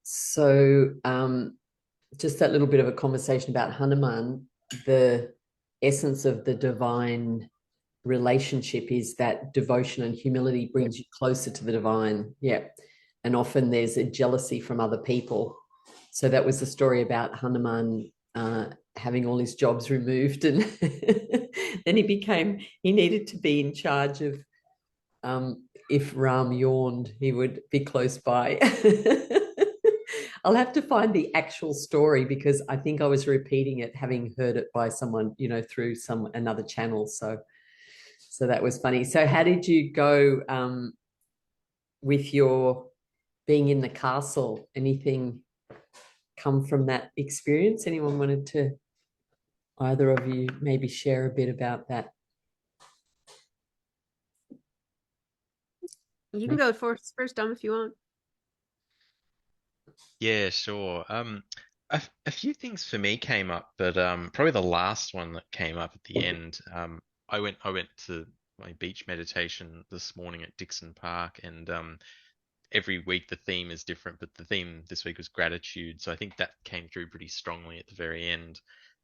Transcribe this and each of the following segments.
So, just that little bit of a conversation about Hanuman, the essence of the divine relationship is that devotion and humility brings you closer to the divine. Yeah. And often there's a jealousy from other people. So that was the story about Hanuman having all his jobs removed. And then he needed to be in charge of, if Ram yawned, he would be close by. I'll have to find the actual story because I think I was repeating it, having heard it by someone, through another channel. So that was funny. So how did you go with your being in the castle? Anything come from that experience? Anyone wanted to, either of you, maybe share a bit about that? You can go first, Dom, if you want. Yeah, sure. A few things for me came up, but probably the last one that came up at the end. I went to my beach meditation this morning at Dixon Park, and every week the theme is different, but the theme this week was gratitude. So I think that came through pretty strongly at the very end,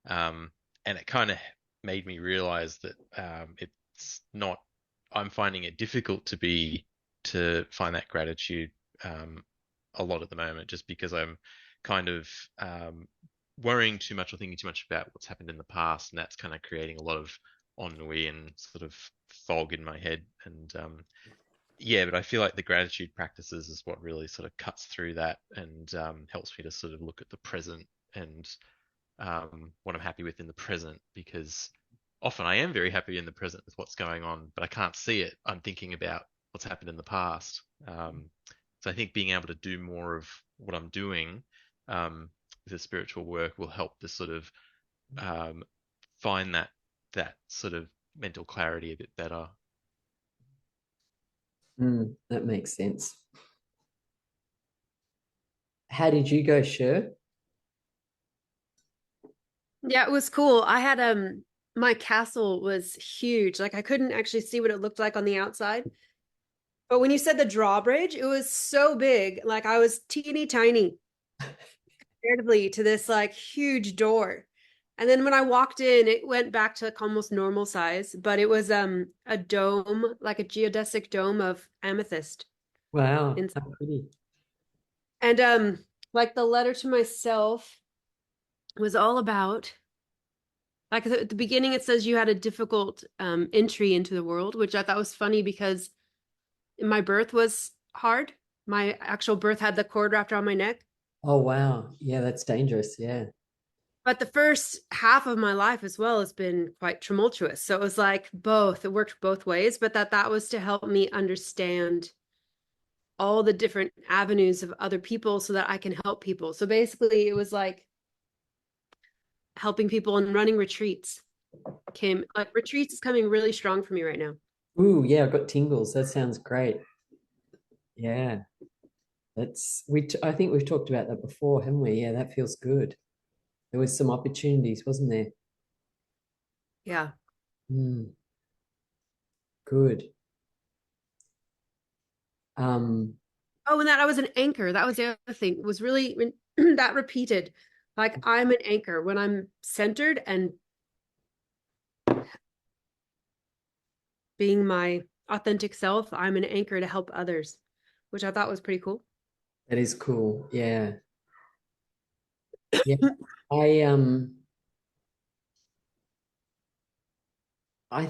and it kind of made me realize that it's not. I'm finding it difficult to find that gratitude. A lot at the moment just because I'm kind of worrying too much or thinking too much about what's happened in the past, and that's kind of creating a lot of ennui and sort of fog in my head. And yeah, but I feel like the gratitude practices is what really sort of cuts through that and helps me to sort of look at the present and what I'm happy with in the present, because often I am very happy in the present with what's going on, but I can't see it. I'm thinking about what's happened in the past. So I think being able to do more of what I'm doing with the spiritual work will help to sort of um, find that sort of mental clarity a bit better. That makes sense. How did you go, Sher? Yeah, it was cool. I had my castle was huge. Like I couldn't actually see what it looked like on the outside. But when you said the drawbridge, it was so big. Like I was teeny tiny comparatively to this like huge door. And then when I walked in, it went back to like almost normal size, but it was a dome, like a geodesic dome of amethyst Wow, inside. how pretty. And like the letter to myself was all about like at the beginning it says you had a difficult entry into the world, which I thought was funny because my birth was hard. My actual birth had the cord wrapped around my neck. Oh, wow. Yeah, that's dangerous. Yeah. But the first half of my life as well has been quite tumultuous. So it was like both, it worked both ways, but that was to help me understand all the different avenues of other people so that I can help people. So basically it was like helping people and running retreats came like retreats is coming really strong for me right now. Ooh, yeah, I've got tingles. That sounds great. Yeah. I think we've talked about that before, haven't we? Yeah, that feels good. There was some opportunities, wasn't there? Yeah. Mm, good. Um, Oh, and that I was an anchor. That was the other thing. It was really that repeated. Like I'm an anchor when I'm centered and being my authentic self, I'm an anchor to help others, which I thought was pretty cool. that is cool. Yeah. Yeah. I um I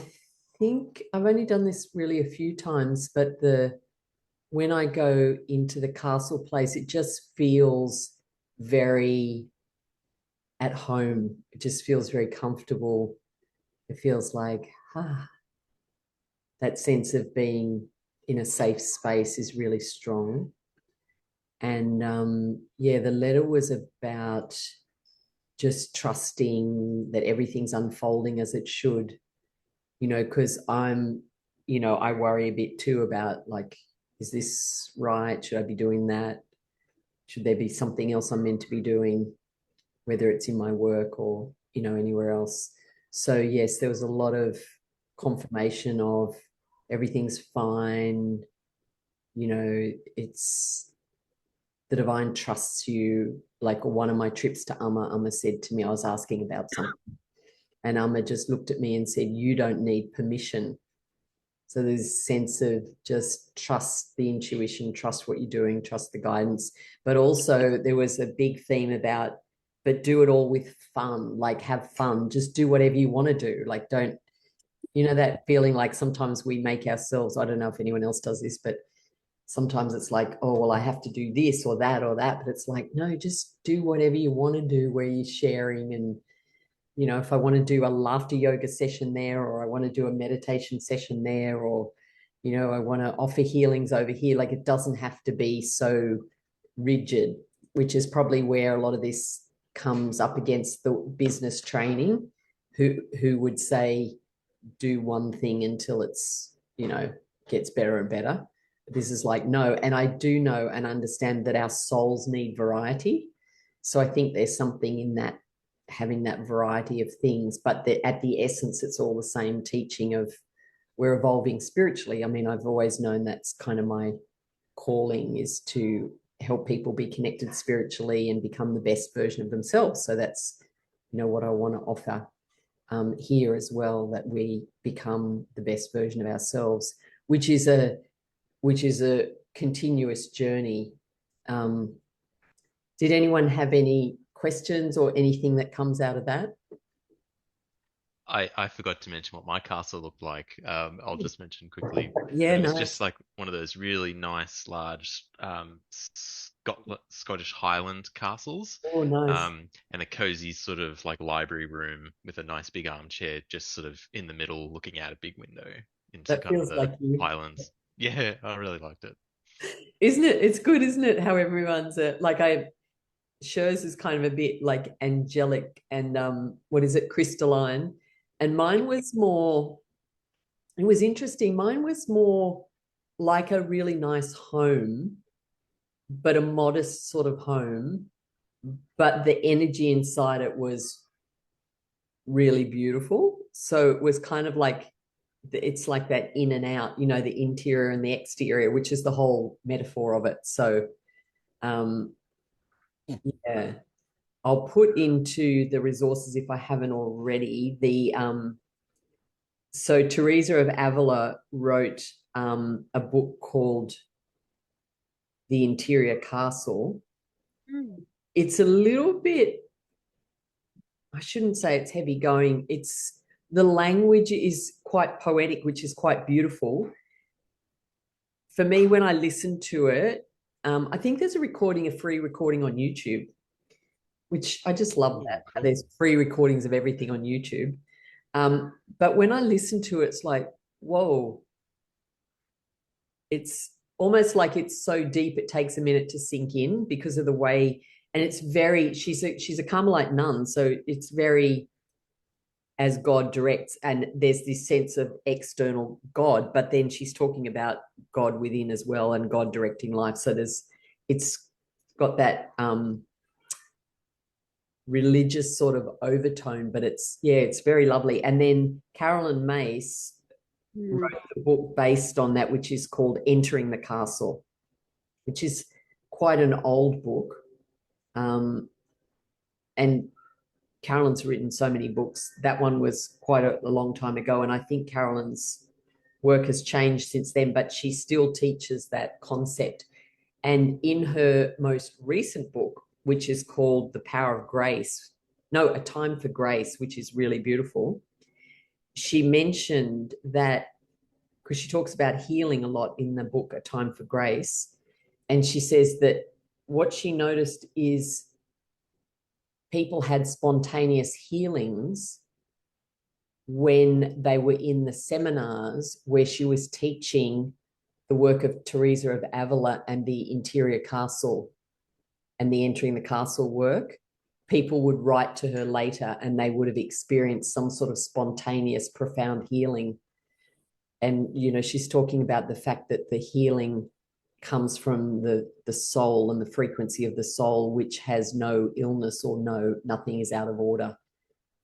think I've only done this really a few times, but the when I go into the castle place, it just feels very at home. It just feels very comfortable. It feels like, that sense of being in a safe space is really strong. And yeah, the letter was about just trusting that everything's unfolding as it should, because I worry a bit too about, like, is this right? Should I be doing that? Should there be something else I'm meant to be doing, whether it's in my work or, anywhere else? So, yes, there was a lot of confirmation of everything's fine. It's the divine trusts you. Like one of my trips to Amma said to me, I was asking about something, and Amma just looked at me and said, you don't need permission. So there's a sense of just trust the intuition, trust what you're doing, trust the guidance. But also there was a big theme about, but do it all with fun, like have fun, just do whatever you want to do. Like don't, that feeling like sometimes we make ourselves, I don't know if anyone else does this, but sometimes it's like, oh, well, I have to do this or that or that. But it's like, no, just do whatever you want to do where you're sharing. And, if I want to do a laughter yoga session there, or I want to do a meditation session there, or, I want to offer healings over here, like it doesn't have to be so rigid, which is probably where a lot of this comes up against the business training, who would say, do one thing until it's, gets better and better. This is like, no. And I do know and understand that our souls need variety. So I think there's something in that, having that variety of things, but at the essence, it's all the same teaching of we're evolving spiritually. I mean, I've always known that's kind of my calling, is to help people be connected spiritually and become the best version of themselves. So that's, what I want to offer here as well, that we become the best version of ourselves, which is a continuous journey. Did anyone have any questions or anything that comes out of that? I forgot to mention what my castle looked like. I'll just mention quickly Yeah, that it was no. just like one of those really nice, large Scottish Highland castles, Oh, nice. and a cozy sort of like library room with a nice big armchair just sort of in the middle, looking out a big window into That kind of feels the like you. Highlands. Yeah, I really liked it. Isn't it? It's good, isn't it? How everyone's Sher's is kind of a bit like angelic and what is it, crystalline. And mine was more, it was interesting. Mine was more like a really nice home, but a modest sort of home. But the energy inside it was really beautiful. So it was kind of like, it's like that in and out, the interior and the exterior, which is the whole metaphor of it. So, yeah, I'll put into the resources, if I haven't already, so Teresa of Avila wrote a book called The Interior Castle. It's a little bit, I shouldn't say it's heavy going. The language is quite poetic, which is quite beautiful. For me, when I listen to it, I think there's a free recording on YouTube, which I just love that. Cool. There's free recordings of everything on YouTube. But when I listen to it, it's like, whoa, it's almost like it's so deep it takes a minute to sink in because of the way, and it's very, she's a Carmelite nun, so it's very as God directs, and there's this sense of external God, but then she's talking about God within as well and God directing life. So it's got that religious sort of overtone, but it's very lovely. And then Carolyn Mace wrote the book based on that, which is called Entering the Castle, which is quite an old book. And Carolyn's written so many books. That one was quite a long time ago, and I think Carolyn's work has changed since then, but she still teaches that concept. And in her most recent book, which is called The Power of Grace, no, A Time for Grace, which is really beautiful, she mentioned that, because she talks about healing a lot in the book, A Time for Grace, and she says that what she noticed is people had spontaneous healings when they were in the seminars where she was teaching the work of Teresa of Avila and the interior castle and the entering the castle work. People would write to her later and they would have experienced some sort of spontaneous, profound healing. And, she's talking about the fact that the healing comes from the soul and the frequency of the soul, which has no illness or nothing is out of order,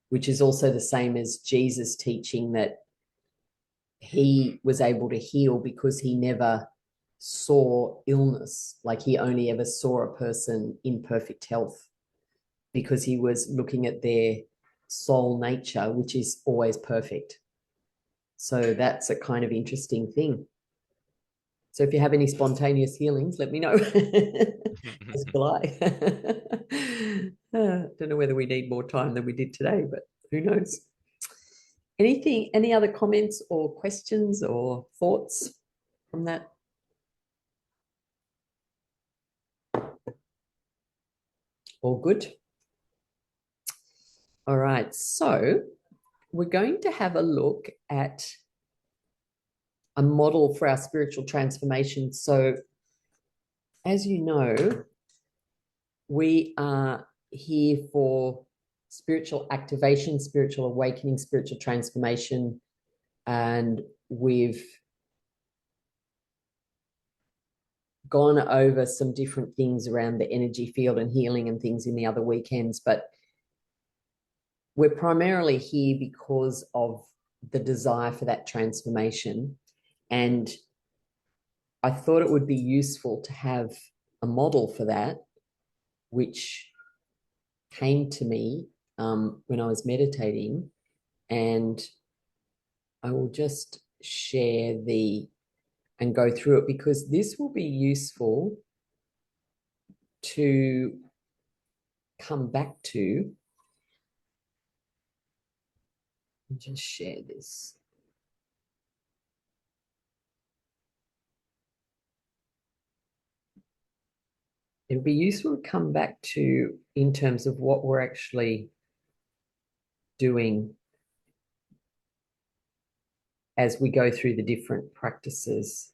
which is also the same as Jesus teaching that he was able to heal because he never saw illness, like he only ever saw a person in perfect health because he was looking at their soul nature, which is always perfect. So that's a kind of interesting thing. So if you have any spontaneous healings, let me know. As will I. Don't know whether we need more time than we did today, but who knows? Anything, any other comments or questions or thoughts from that? All good? All right, so we're going to have a look at a model for our spiritual transformation. So as you know, we are here for spiritual activation, spiritual awakening, spiritual transformation, and we've gone over some different things around the energy field and healing and things in the other weekends, but we're primarily here because of the desire for that transformation. And I thought it would be useful to have a model for that, which came to me when I was meditating. And I will just share and go through it because this will be useful to come back to. Just share this. It'll be useful to come back to in terms of what we're actually doing as we go through the different practices.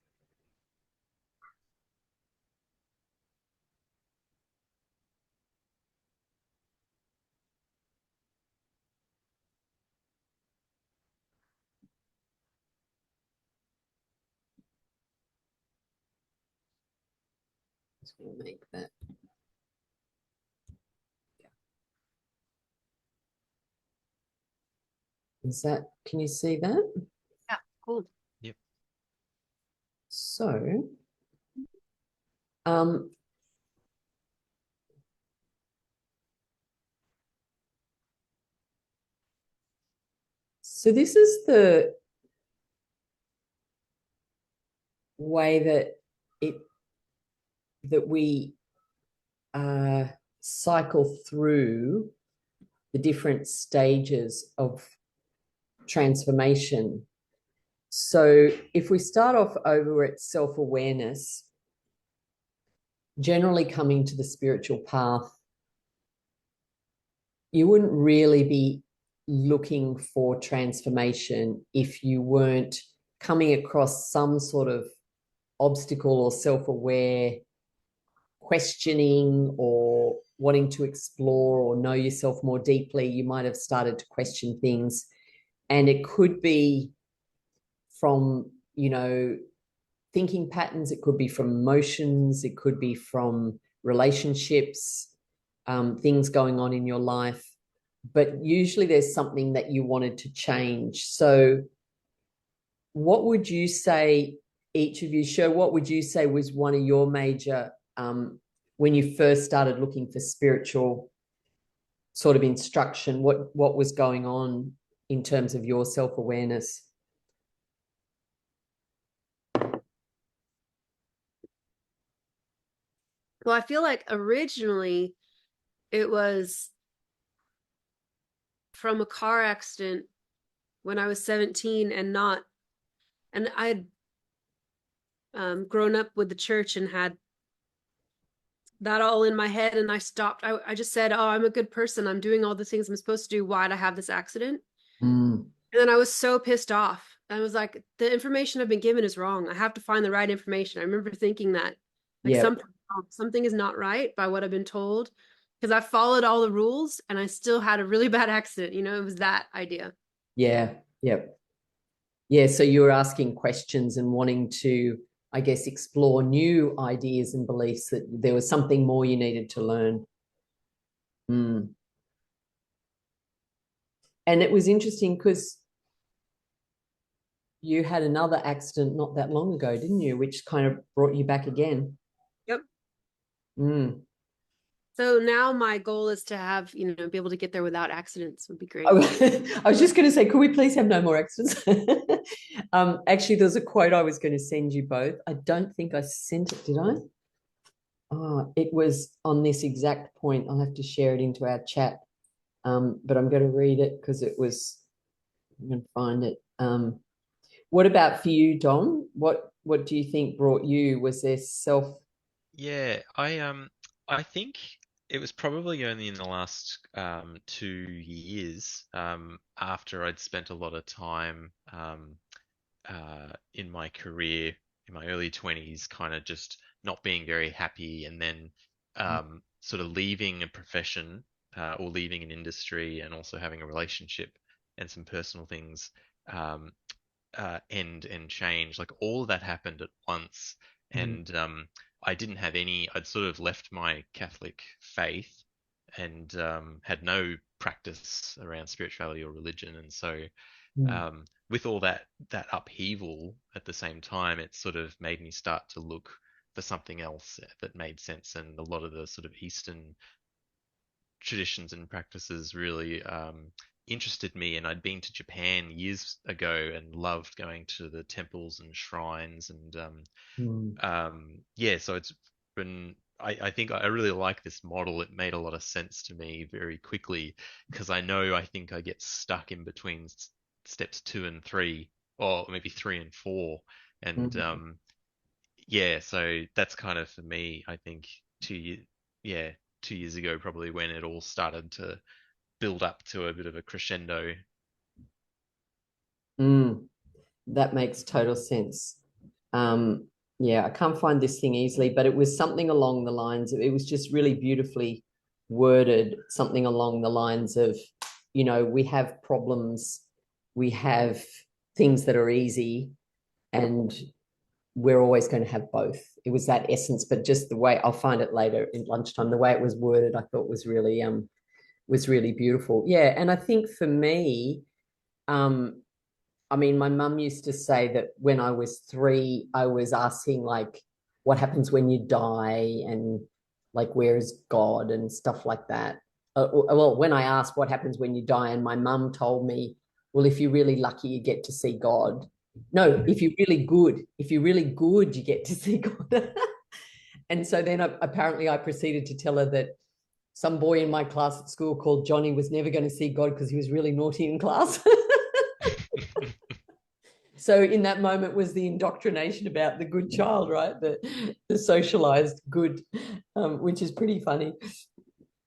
Just going to make that. Is that, can you see that? Yeah, cool. Yep. So, so this is the way that we cycle through the different stages of transformation. So if we start off over at self-awareness, generally coming to the spiritual path, you wouldn't really be looking for transformation if you weren't coming across some sort of obstacle or self-aware questioning or wanting to explore or know yourself more deeply. You might have started to question things, and it could be from, thinking patterns, it could be from emotions, it could be from relationships, things going on in your life, but usually there's something that you wanted to change. So what would you say, each of you, Sher, what would you say was one of your major, when you first started looking for spiritual sort of instruction, what was going on in terms of your self-awareness? Well, I feel like originally it was from a car accident when I was 17 and I had grown up with the church and had that all in my head, and I stopped. I just said, oh, I'm a good person. I'm doing all the things I'm supposed to do. Why'd I have this accident? Mm. And then I was so pissed off. I was like, the information I've been given is wrong. I have to find the right information. I remember thinking that, like, Yeah. something is not right by what I've been told, because I followed all the rules and I still had a really bad accident. It was that idea. Yeah. Yep. Yeah. So you were asking questions and wanting to, I guess, explore new ideas and beliefs, that there was something more you needed to learn. Mm. And it was interesting because you had another accident not that long ago, didn't you? Which kind of brought you back again. Yep. Mm. So now my goal is to have, be able to get there without accidents would be I great. was just going to say, could we please have no more accidents? Actually, there's a quote I was going to send you both. I don't think I sent it, did I? Oh, it was on this exact point. I'll have to share it into our chat. But I'm going to read it because I'm going to find it. What about for you, Dom? What do you think brought you? Was there self? Yeah, I think it was probably only in the last 2 years after I'd spent a lot of time in my career in my early 20s, kind of just not being very happy, and then sort of leaving a profession or leaving an industry, and also having a relationship and some personal things um, end and change. Like all of that happened at once, Mm, and I didn't have any. I'd sort of left my Catholic faith and had no practice around spirituality or religion, and so mm, with all that upheaval at the same time, it sort of made me start to look for something else that made sense, and a lot of the sort of Eastern traditions and practices really interested me. And I'd been to Japan years ago and loved going to the temples and shrines, and mm, yeah, so it's been. I think I really like this model. It made a lot of sense to me very quickly because I think I get stuck in between steps 2 and 3, or maybe 3 and 4, and mm. yeah, so that's kind of for me. I think 2 years, yeah, 2 years ago probably when it all started to build up to a bit of a crescendo. Mm. That makes total sense. Um, yeah, I can't find this thing easily, but it was something along the lines of, it was just really beautifully worded, something along the lines of, we have problems, we have things that are easy, and we're always going to have both. It was that essence, but just the way, I'll find it later in lunchtime, the way it was worded, I thought was really beautiful. Yeah. And I think for me, um, I mean, my mum used to say that when I was 3, I was asking, like, what happens when you die, and like, where is God and stuff like that. Well, when I asked what happens when you die, and my mum told me, well, if you're really lucky, you get to see God. No, if you're really good, you get to see God. And so then apparently I proceeded to tell her that some boy in my class at school called Johnny was never going to see God because he was really naughty in class. So in that moment was the indoctrination about the good child, right? The socialized good, which is pretty funny.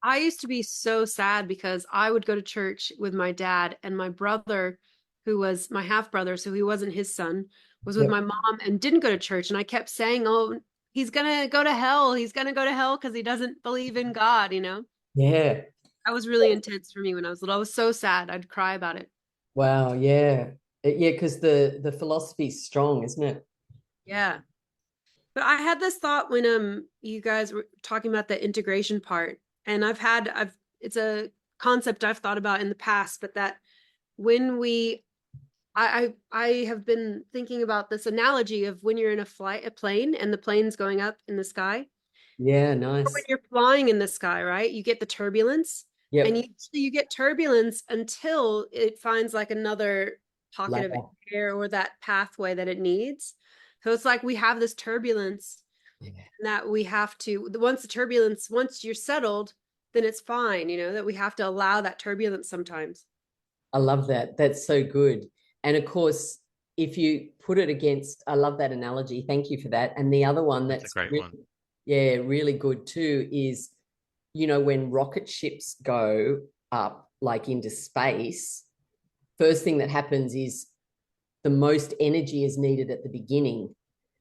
I used to be so sad because I would go to church with my dad, and my brother, who was my half brother, so he wasn't his son, was with Yep. my mom and didn't go to church. And I kept saying, oh, he's going to go to hell. He's going to go to hell because he doesn't believe in God. Yeah. That was really intense for me when I was little. I was so sad. I'd cry about it. Wow. Yeah. Yeah, because the philosophy is strong, isn't it? Yeah. But I had this thought when you guys were talking about the integration part. And I've it's a concept I've thought about in the past, but that when we I have been thinking about this analogy of when you're in a plane and the plane's going up in the sky, Yeah. or when Nice. you're flying in the sky, right? You get the turbulence, and Yep. you get turbulence until it finds like another pocket of Later. air or that pathway that it needs. So it's like we have this turbulence Yeah. that we have to, once you're settled, then it's fine, that we have to allow that turbulence sometimes. I love that. That's so good. And of course, if you put it against, I love that analogy. Thank you for that. And the other one That's a that's great really, one. yeah, really good too is, when rocket ships go up like into space, first thing that happens is the most energy is needed at the beginning.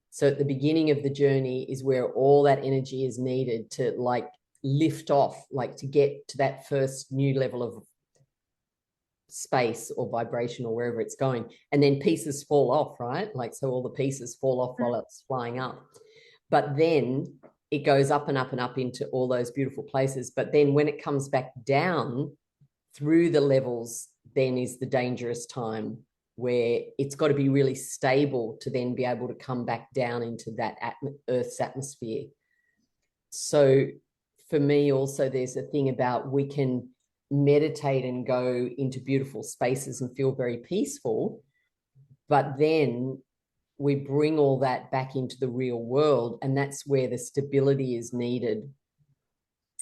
So at the beginning of the journey is where all that energy is needed to like lift off, like to get to that first new level of space or vibration or wherever it's going. And then pieces fall off, right? Like, so all the pieces fall off while it's flying up. But then it goes up and up and up into all those beautiful places. But then when it comes back down through the levels, then is the dangerous time. where it's got to be really stable to then be able to come back down into that Earth's atmosphere. So for me also, there's a thing about we can meditate and go into beautiful spaces and feel very peaceful, but then we bring all that back into the real world, and that's where the stability is needed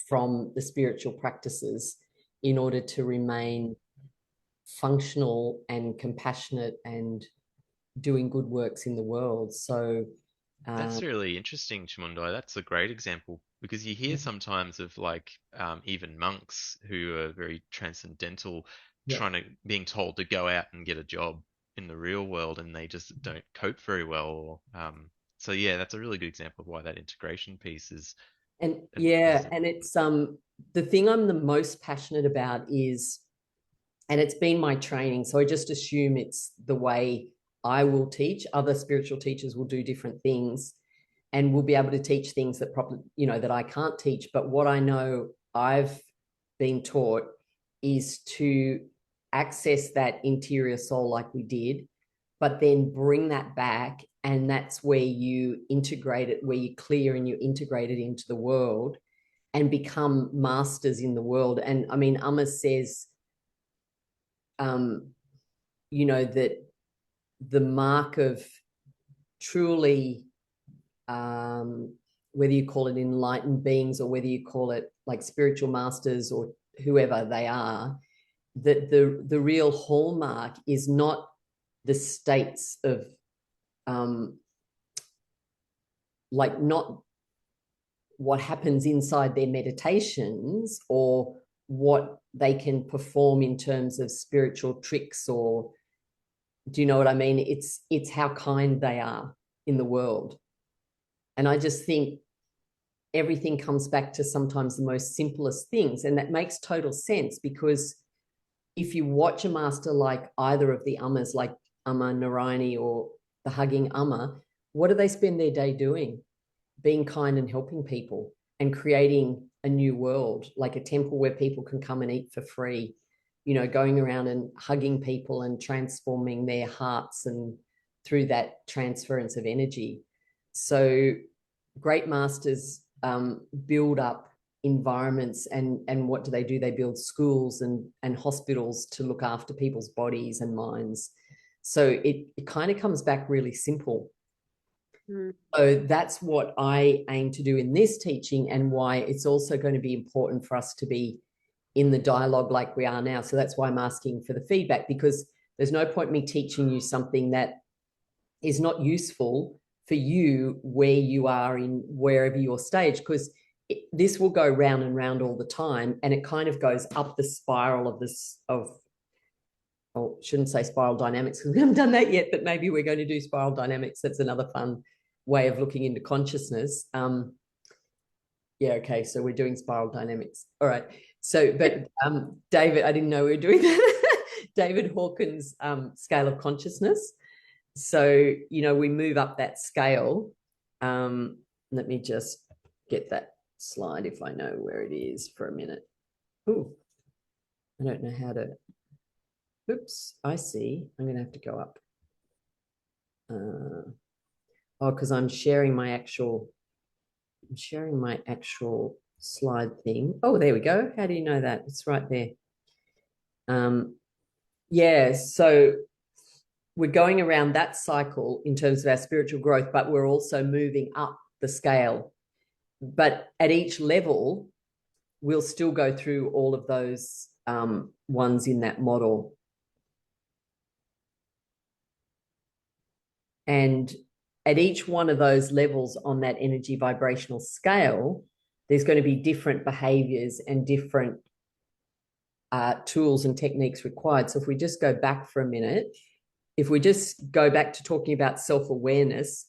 from the spiritual practices in order to remain functional and compassionate and doing good works in the world. So That's really interesting, Chamundai. That's a great example because you hear sometimes of like even monks who are very transcendental yeah. trying to being told to go out and get a job in the real world and they just don't cope very well. Or, so yeah, that's a really good example of why that integration piece is And is yeah, and it's the thing I'm the most passionate about is, and it's been my training, so I just assume it's the way I will teach. Other spiritual teachers will do different things and will be able to teach things that probably, you know, that I can't teach. But what I know I've been taught is to access that interior soul like we did, but then bring that back. And that's where you integrate it, where you clear and you integrate it into the world and become masters in the world. And I mean, Amma says, you know, that the mark of truly, whether you call it enlightened beings or whether you call it like spiritual masters or whoever they are, that the real hallmark is not the states of like not what happens inside their meditations or what they can perform in terms of spiritual tricks, or do you know what I mean? It's how kind they are in the world. And I just think everything comes back to sometimes the most simplest things. And that makes total sense, because if you watch a master like either of the Ammas, like Amma Narayani or the hugging Amma, what do they spend their day doing? Being kind and helping people and creating a new world, like a temple where people can come and eat for free, you know, going around and hugging people and transforming their hearts and through that transference of energy. So great masters build up environments, and what do? They build schools and hospitals to look after people's bodies and minds. So it kind of comes back really simple. So that's what I aim to do in this teaching, and why it's also going to be important for us to be in the dialogue like we are now. So that's why I'm asking for the feedback, because there's no point me teaching you something that is not useful for you where you are in wherever your stage, because this will go round and round all the time, and it kind of goes up the spiral of this of, oh, shouldn't say spiral dynamics because we haven't done that yet, but maybe we're going to do spiral dynamics. That's another fun way of looking into consciousness. Yeah, okay, so we're doing spiral dynamics. All right. So, but David, I didn't know we were doing that. David Hawkins' scale of consciousness. So, you know, we move up that scale. Let me just get that slide if I know where it is for a minute. Oh, I don't know how to. Oops, I see. I'm going to have to go up. Oh, because I'm sharing my actual slide thing. Oh, there we go. How do you know that? It's right there. Yeah, so we're going around that cycle in terms of our spiritual growth, but we're also moving up the scale. But at each level, we'll still go through all of those ones in that model. And at each one of those levels on that energy vibrational scale, there's going to be different behaviors and different tools and techniques required. So if we just go back for a minute, if we just go back to talking about self-awareness,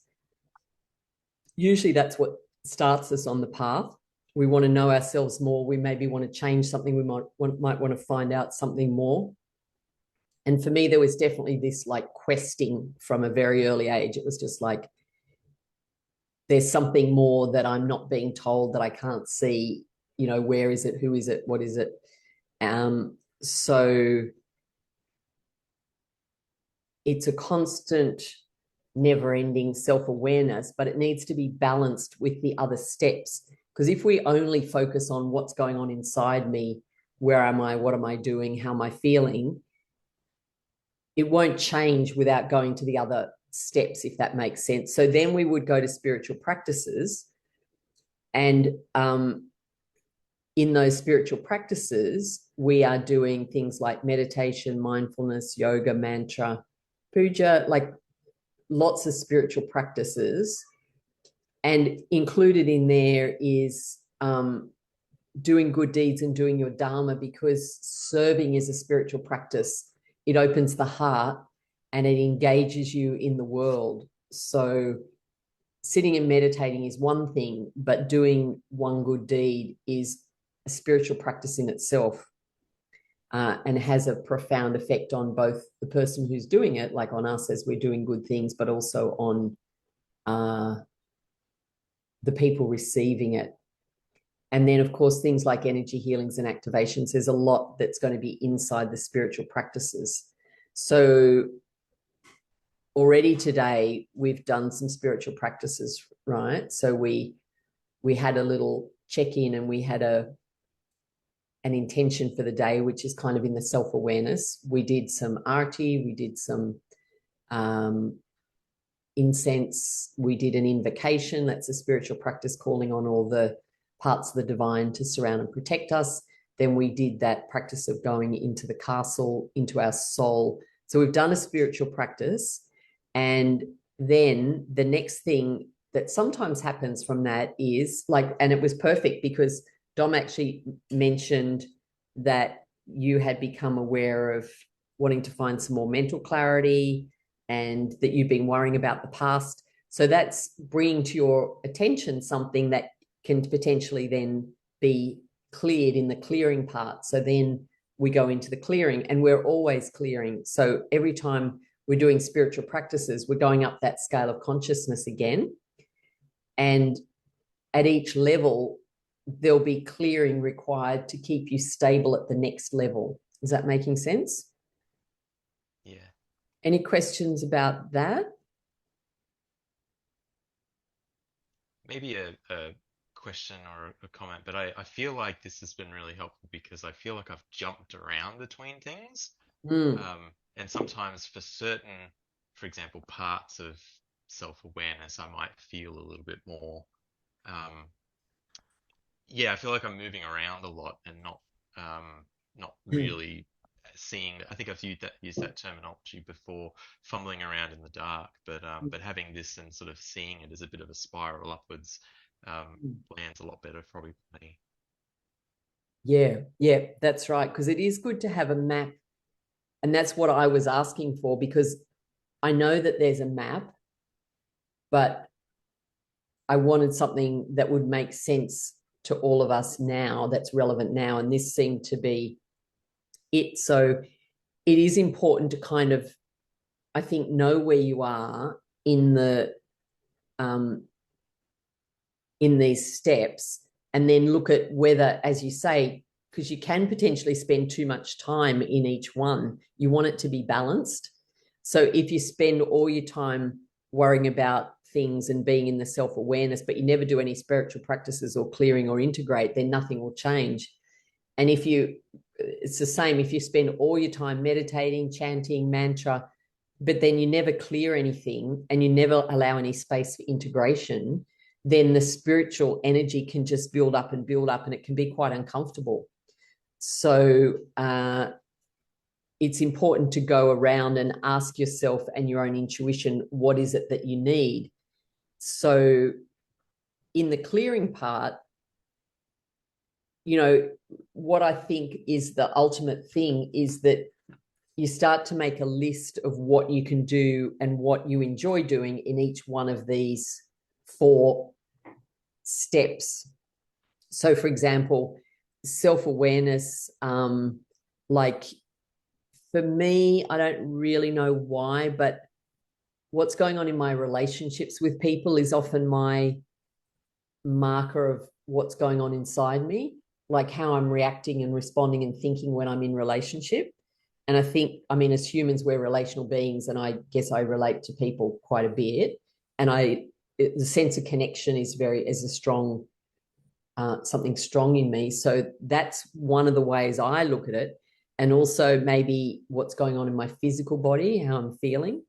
usually that's what starts us on the path. We want to know ourselves more. We maybe want to change something. We might want to find out something more. And for me, there was definitely this like questing from a very early age. It was just like, there's something more that I'm not being told, that I can't see, you know, where is it? Who is it? What is it? So it's a constant, never-ending self-awareness, but it needs to be balanced with the other steps. Because if we only focus on what's going on inside me, where am I, what am I doing, how am I feeling, it won't change without going to the other steps, if that makes sense. So then we would go to spiritual practices, and in those spiritual practices, we are doing things like meditation, mindfulness, yoga, mantra, puja, like lots of spiritual practices. And included in there is doing good deeds and doing your dharma, because serving is a spiritual practice. It opens the heart and it engages you in the world. So sitting and meditating is one thing, but doing one good deed is a spiritual practice in itself, and has a profound effect on both the person who's doing it, like on us as we're doing good things, but also on the people receiving it. And then, of course, things like energy healings and activations, there's a lot that's going to be inside the spiritual practices. So already today, we've done some spiritual practices, right? So we had a little check-in, and we had an intention for the day, which is kind of in the self-awareness. We did some arti, we did some incense, we did an invocation. That's a spiritual practice, calling on all the parts of the divine to surround and protect us. Then we did that practice of going into the castle, into our soul. So we've done a spiritual practice. And then the next thing that sometimes happens from that is like, and it was perfect because Dom actually mentioned that you had become aware of wanting to find some more mental clarity, and that you've been worrying about the past. So that's bringing to your attention something that can potentially then be cleared in the clearing part. So then we go into the clearing, and we're always clearing. So every time we're doing spiritual practices, we're going up that scale of consciousness again. And at each level, there'll be clearing required to keep you stable at the next level. Is that making sense? Yeah. Any questions about that? Maybe a question or a comment, but I feel like this has been really helpful because I feel like I've jumped around between things. And sometimes for certain, for example, parts of self-awareness, I might feel a little bit more, yeah, I feel like I'm moving around a lot and not really seeing. I think I've used that terminology before, fumbling around in the dark, but having this and sort of seeing it as a bit of a spiral upwards lands a lot better probably for me. Yeah, that's right. Because it is good to have a map. And that's what I was asking for, because I know that there's a map, but I wanted something that would make sense to all of us now, that's relevant now. And this seemed to be it. So it is important to kind of, I think, know where you are in these steps, and then look at whether, as you say, because you can potentially spend too much time in each one, you want it to be balanced. So if you spend all your time worrying about things and being in the self-awareness, but you never do any spiritual practices or clearing or integrate, then nothing will change. And it's the same if you spend all your time meditating, chanting, mantra, but then you never clear anything and you never allow any space for integration, then the spiritual energy can just build up, and it can be quite uncomfortable. So it's important to go around and ask yourself and your own intuition, what is it that you need? So in the clearing part, what I think is the ultimate thing is that you start to make a list of what you can do and what you enjoy doing in each one of these 4 steps. So, for example, self-awareness, like for me, I don't really know why, but what's going on in my relationships with people is often my marker of what's going on inside me, like how I'm reacting and responding and thinking when I'm in relationship. And I think, I mean, as humans, we're relational beings, and I guess I relate to people quite a bit. And the sense of connection is a strong, something strong in me. So that's one of the ways I look at it. And also maybe what's going on in my physical body, how I'm feeling.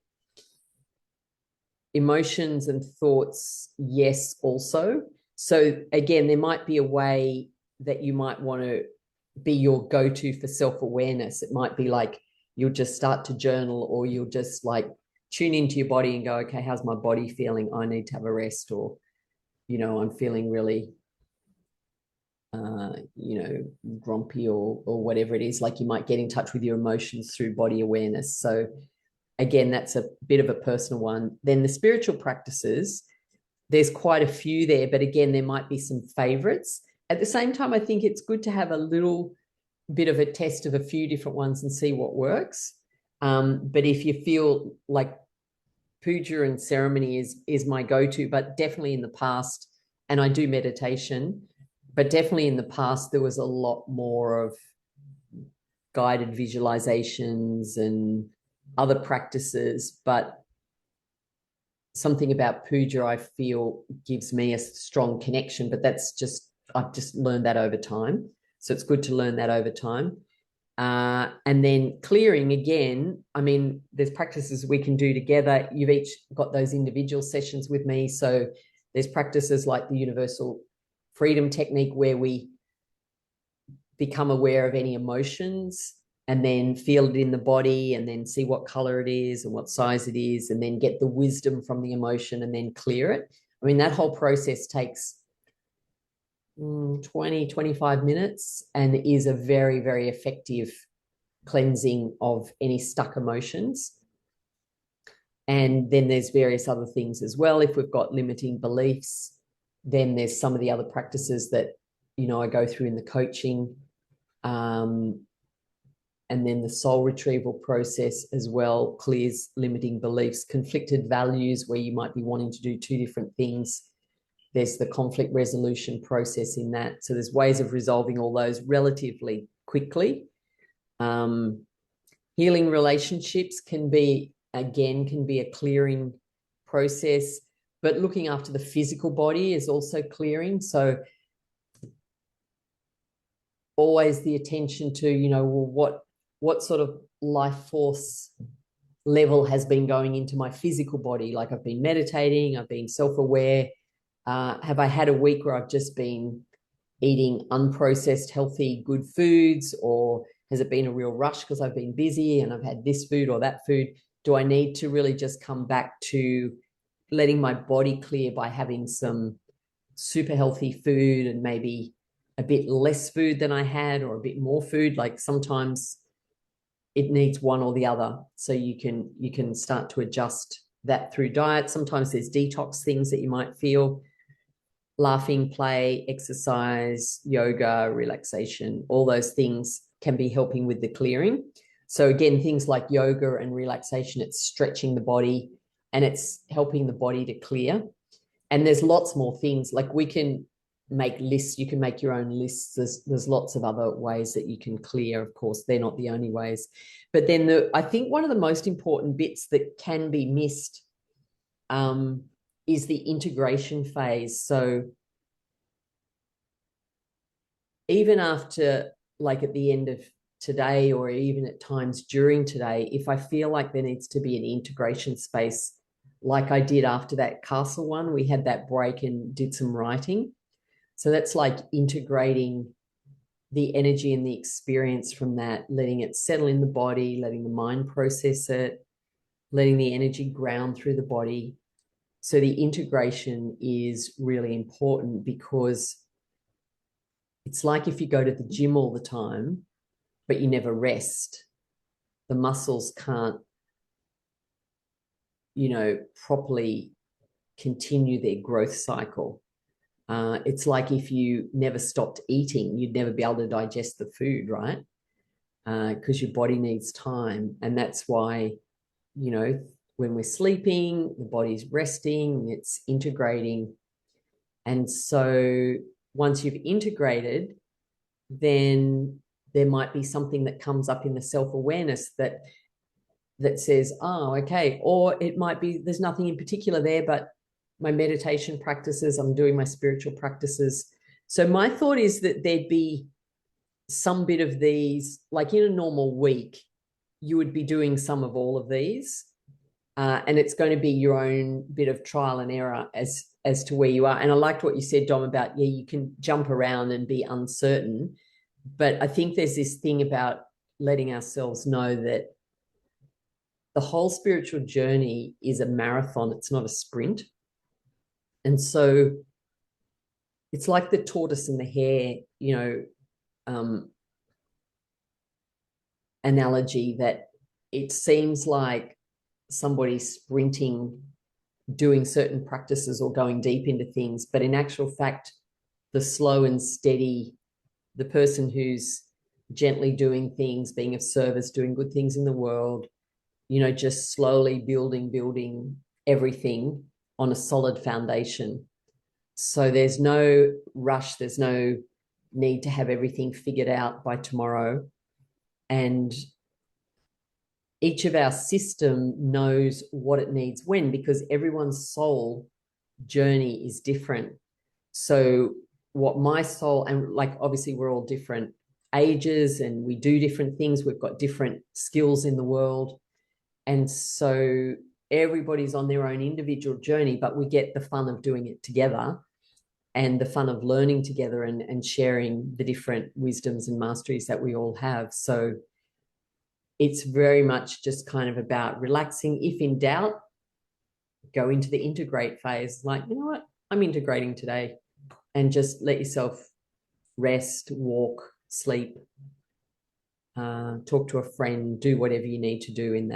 Emotions and thoughts, yes, also. So again, there might be a way that you might want to be your go-to for self-awareness. It might be like you'll just start to journal, or you'll just like tune into your body and go, okay, how's my body feeling? I need to have a rest. Or, I'm feeling really, grumpy, or whatever it is. Like you might get in touch with your emotions through body awareness. So again, that's a bit of a personal one. Then the spiritual practices, there's quite a few there, but again, there might be some favorites. At the same time, I think it's good to have a little bit of a test of a few different ones and see what works. But if you feel like puja and ceremony is my go-to, but definitely in the past, and I do meditation, but definitely in the past, there was a lot more of guided visualizations and other practices. But something about puja, I feel, gives me a strong connection, but I've just learned that over time. So it's good to learn that over time. And then clearing, again, I mean, there's practices we can do together. You've each got those individual sessions with me. So there's practices like the universal freedom technique, where we become aware of any emotions and then feel it in the body, and then see what color it is and what size it is, and then get the wisdom from the emotion and then clear it. I mean, that whole process takes 20, 25 minutes and is a very, very effective cleansing of any stuck emotions. And then there's various other things as well. If we've got limiting beliefs, then there's some of the other practices that, I go through in the coaching. And then the soul retrieval process as well clears limiting beliefs. Conflicted values, where you might be wanting to do two different things, there's the conflict resolution process in that. So there's ways of resolving all those relatively quickly. Healing relationships can be a clearing process, but looking after the physical body is also clearing. So always the attention to, well, what sort of life force level has been going into my physical body? Like I've been meditating, I've been self-aware. Have I had a week where I've just been eating unprocessed, healthy, good foods? Or has it been a real rush because I've been busy and I've had this food or that food? Do I need to really just come back to letting my body clear by having some super healthy food and maybe a bit less food than I had, or a bit more food? Like sometimes it needs one or the other. So you can start to adjust that through diet. Sometimes there's detox things that you might feel. Laughing, play, exercise, yoga, relaxation, all those things can be helping with the clearing. So again, things like yoga and relaxation, it's stretching the body and it's helping the body to clear. And there's lots more things. Like we can make lists. You can make your own lists. There's lots of other ways that you can clear. Of course, they're not the only ways. But then I think one of the most important bits that can be missed is the integration phase. So even after, like at the end of today, or even at times during today, if I feel like there needs to be an integration space, like I did after that castle one, we had that break and did some writing. So that's like integrating the energy and the experience from that, letting it settle in the body, letting the mind process it, letting the energy ground through the body. So the integration is really important, because it's like if you go to the gym all the time, but you never rest, the muscles can't, properly continue their growth cycle. It's like if you never stopped eating, you'd never be able to digest the food, right? Because your body needs time. And that's why, when we're sleeping, the body's resting, it's integrating. And so once you've integrated, then there might be something that comes up in the self-awareness that says, oh, okay. Or it might be there's nothing in particular there, but my meditation practices, I'm doing my spiritual practices. So my thought is that there'd be some bit of these, like in a normal week, you would be doing some of all of these. And it's going to be your own bit of trial and error as to where you are. And I liked what you said, Dom, about, yeah, you can jump around and be uncertain. But I think there's this thing about letting ourselves know that the whole spiritual journey is a marathon. It's not a sprint. And so it's like the tortoise and the hare, analogy, that it seems like somebody's sprinting, doing certain practices or going deep into things. But in actual fact, the slow and steady, the person who's gently doing things, being of service, doing good things in the world, just slowly building everything on a solid foundation. So there's no rush, there's no need to have everything figured out by tomorrow. And each of our system knows what it needs when, because everyone's soul journey is different. So what my soul, and like obviously we're all different ages and we do different things, we've got different skills in the world. And so everybody's on their own individual journey, but we get the fun of doing it together and the fun of learning together and sharing the different wisdoms and masteries that we all have. So it's very much just kind of about relaxing. If in doubt, go into the integrate phase. Like, you know what? I'm integrating today, and just let yourself rest, walk, sleep, talk to a friend, do whatever you need to do in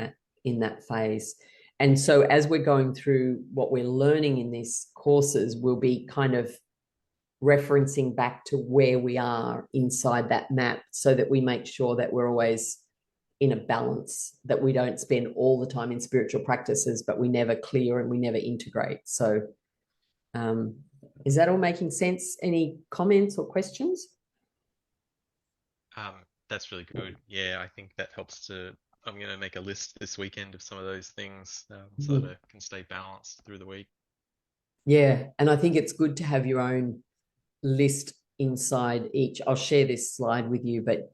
that phase. And so as we're going through what we're learning in these courses, we'll be kind of referencing back to where we are inside that map, so that we make sure that we're always in a balance, that we don't spend all the time in spiritual practices, but we never clear and we never integrate. So is that all making sense? Any comments or questions? That's really good. Yeah, I think that helps to. I'm going to make a list this weekend of some of those things so that I can stay balanced through the week. Yeah, and I think it's good to have your own list inside each. I'll share this slide with you, but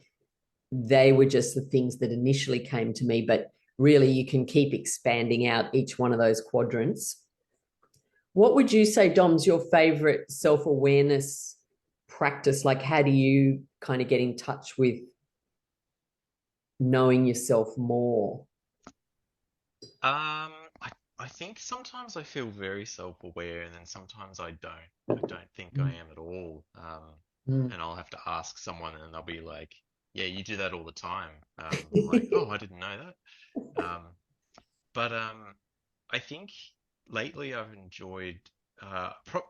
they were just the things that initially came to me. But really, you can keep expanding out each one of those quadrants. What would you say, Dom's, your favorite self-awareness practice? Like, how do you kind of get in touch with knowing yourself more? I think sometimes I feel very self-aware, and then sometimes I don't. I don't think I am at all. And I'll have to ask someone, and they'll be like, "Yeah, you do that all the time." I'm like, "Oh, I didn't know that." But I think lately I've enjoyed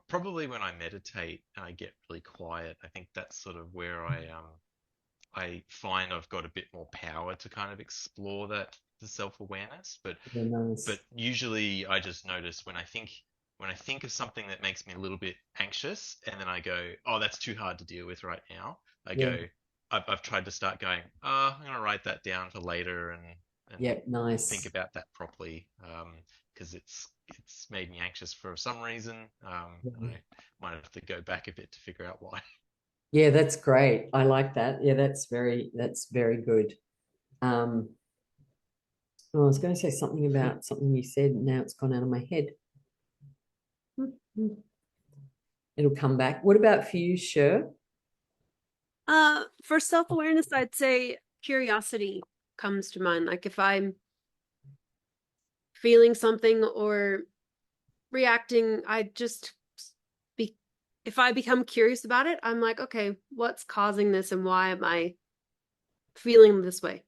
probably when I meditate and I get really quiet. I think that's sort of where I find I've got a bit more power to kind of explore the self-awareness. Very nice. But usually I just notice when I think of something that makes me a little bit anxious, and then I go, "Oh, that's too hard to deal with right now." Yeah. I've tried to start going, "Oh, I'm gonna write that down for later and Yeah, think nice. about that properly, because it's made me anxious for some reason, and I might have to go back a bit to figure out why." Yeah, that's great. I like that. Yeah, that's very good. I was going to say something about something you said, and now it's gone out of my head. It'll come back. What about for you, Sher? For self-awareness, I'd say curiosity comes to mind. Like if I'm feeling something or reacting, if I become curious about it, I'm like, okay, what's causing this and why am I feeling this way?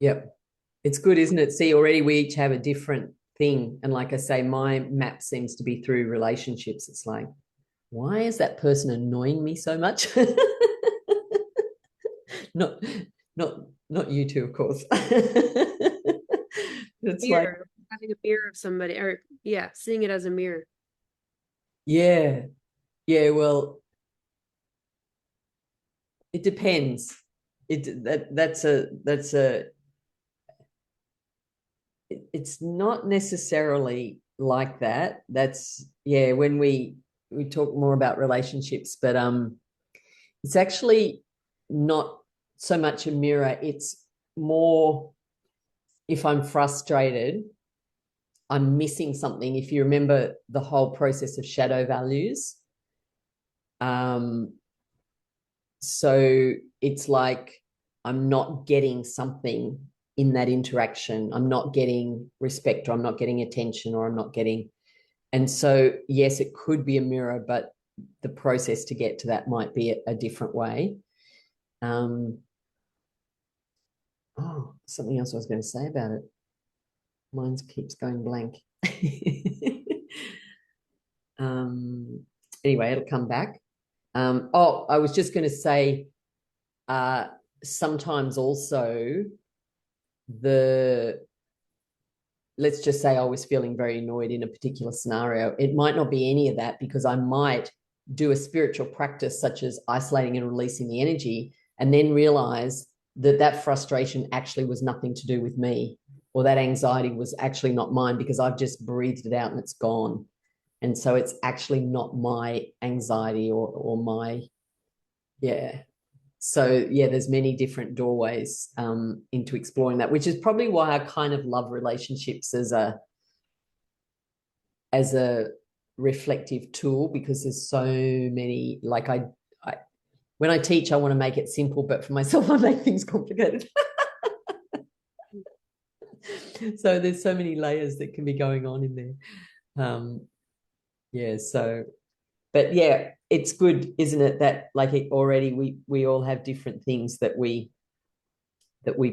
Yep. It's good, isn't it? See, already we each have a different thing. And like I say, my map seems to be through relationships. It's like, why is that person annoying me so much? not, not you two, of course. It's like, Mirror, having a mirror of somebody, or yeah, seeing it as a mirror. yeah, yeah. Well, It depends. It's not necessarily like that. That's, yeah, when we talk more about relationships, but it's actually not so much a mirror. It's more, if I'm frustrated, I'm missing something. If you remember the whole process of shadow values, so it's like I'm not getting something in that interaction. I'm not getting respect, or I'm not getting attention, or I'm not getting. And so, yes, it could be a mirror, but the process to get to that might be a different way. Something else I was going to say about it. Mine keeps going blank. Anyway, it'll come back. I was just going to say, sometimes also let's just say I was feeling very annoyed in a particular scenario. It might not be any of that, because I might do a spiritual practice such as isolating and releasing the energy, and then realize that frustration actually was nothing to do with me, or that anxiety was actually not mine, because I've just breathed it out and it's gone. And so it's actually not my anxiety or my, yeah. So, yeah, there's many different doorways into exploring that, which is probably why I kind of love relationships as a reflective tool, because there's so many, like when I teach, I want to make it simple, but for myself, I make things complicated. So there's so many layers that can be going on in there. Yeah, so, but yeah, it's good, isn't it, that like already we all have different things that we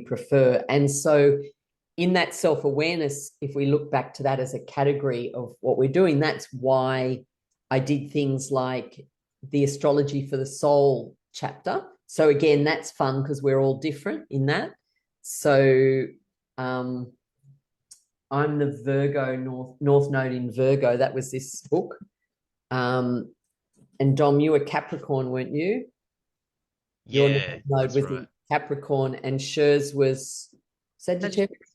prefer. And so in that self-awareness, if we look back to that as a category of what we're doing, that's why I did things like the astrology for the soul chapter. So again, that's fun because we're all different in that. So I'm the Virgo North Node in Virgo. That was this book. And Dom, you were Capricorn, weren't you? Your Yeah, node that's was right. in Capricorn, and Sher's was Sagittarius.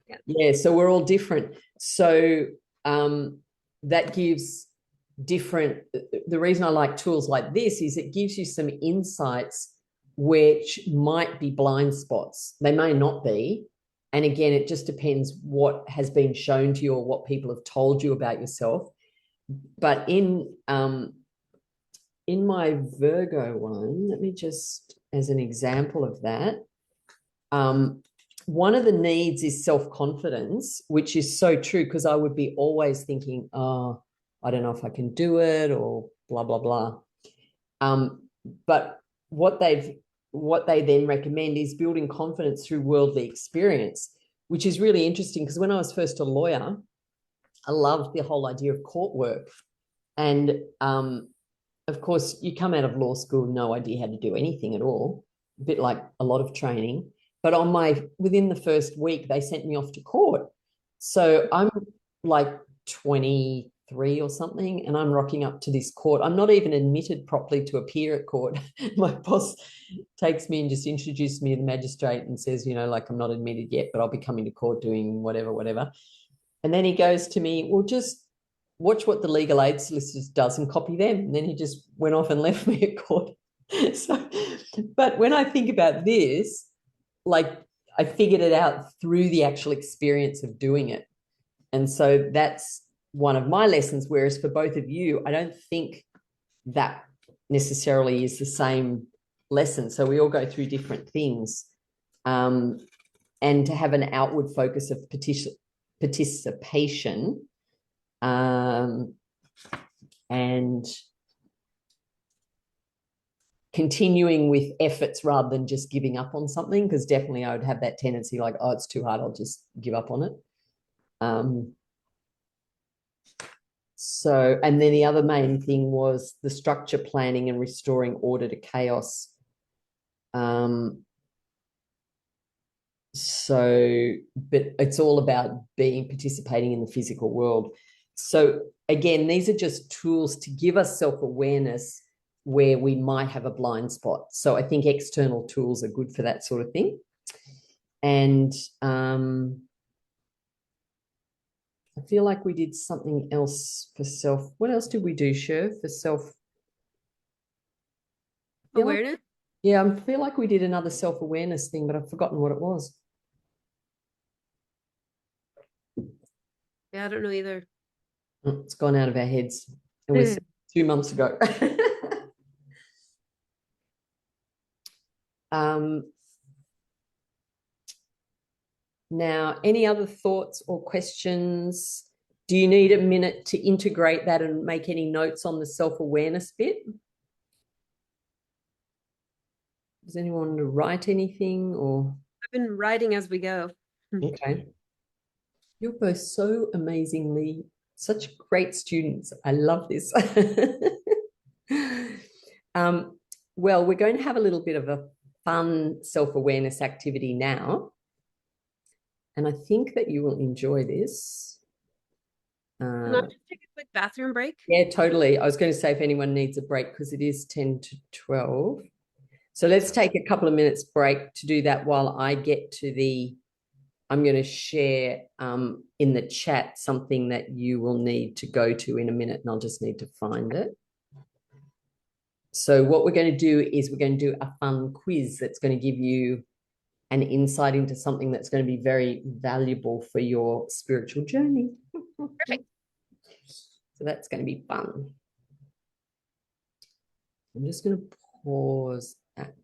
Yeah. Yeah, so we're all different. So that gives different. The reason I like tools like this is it gives you some insights which might be blind spots. They may not be. And again, it just depends what has been shown to you or what people have told you about yourself. But in my Virgo one, let me just, as an example of that, one of the needs is self-confidence, which is so true, because I would be always thinking, oh, I don't know if I can do it, or blah, blah, blah. But what they then recommend is building confidence through worldly experience, which is really interesting, because when I was first a lawyer, I loved the whole idea of court work. And of course, you come out of law school, no idea how to do anything at all, a bit like a lot of training. But within the first week, they sent me off to court. So I'm like 23 or something, and I'm rocking up to this court. I'm not even admitted properly to appear at court. My boss takes me and just introduces me to the magistrate and says, like, I'm not admitted yet, but I'll be coming to court doing whatever, whatever. And then he goes to me, well, just watch what the legal aid solicitor does and copy them. And then he just went off and left me at court. So, but when I think about this, like, I figured it out through the actual experience of doing it. And so that's one of my lessons. Whereas for both of you, I don't think that necessarily is the same lesson. So we all go through different things. And to have an outward focus of participation, and continuing with efforts rather than just giving up on something, because definitely I would have that tendency, like, oh, it's too hard, I'll just give up on it. So, and then the other main thing was the structure, planning, and restoring order to chaos. So, but it's all about participating in the physical world. So again, these are just tools to give us self-awareness where we might have a blind spot. So I think external tools are good for that sort of thing. And I feel like we did something else for self. What else did we do, Sherv, for self? Awareness? Yeah, I feel like we did another self-awareness thing, but I've forgotten what it was. Yeah, I don't know either. It's gone out of our heads. It was 2 months ago. Now, any other thoughts or questions? Do you need a minute to integrate that and make any notes on the self-awareness bit? Does anyone want to write anything or? I've been writing as we go. Okay. You're both so amazingly, such great students. I love this. Well, we're going to have a little bit of a fun self-awareness activity now. And I think that you will enjoy this. Can I just take a quick bathroom break? Yeah, totally. I was going to say if anyone needs a break because it is 10 to 12. So let's take a couple of minutes break to do that while I get to I'm going to share in the chat something that you will need to go to in a minute, and I'll just need to find it. So what we're going to do is we're going to do a fun quiz that's going to give you an insight into something that's going to be very valuable for your spiritual journey. Perfect. So that's going to be fun. I'm just going to pause that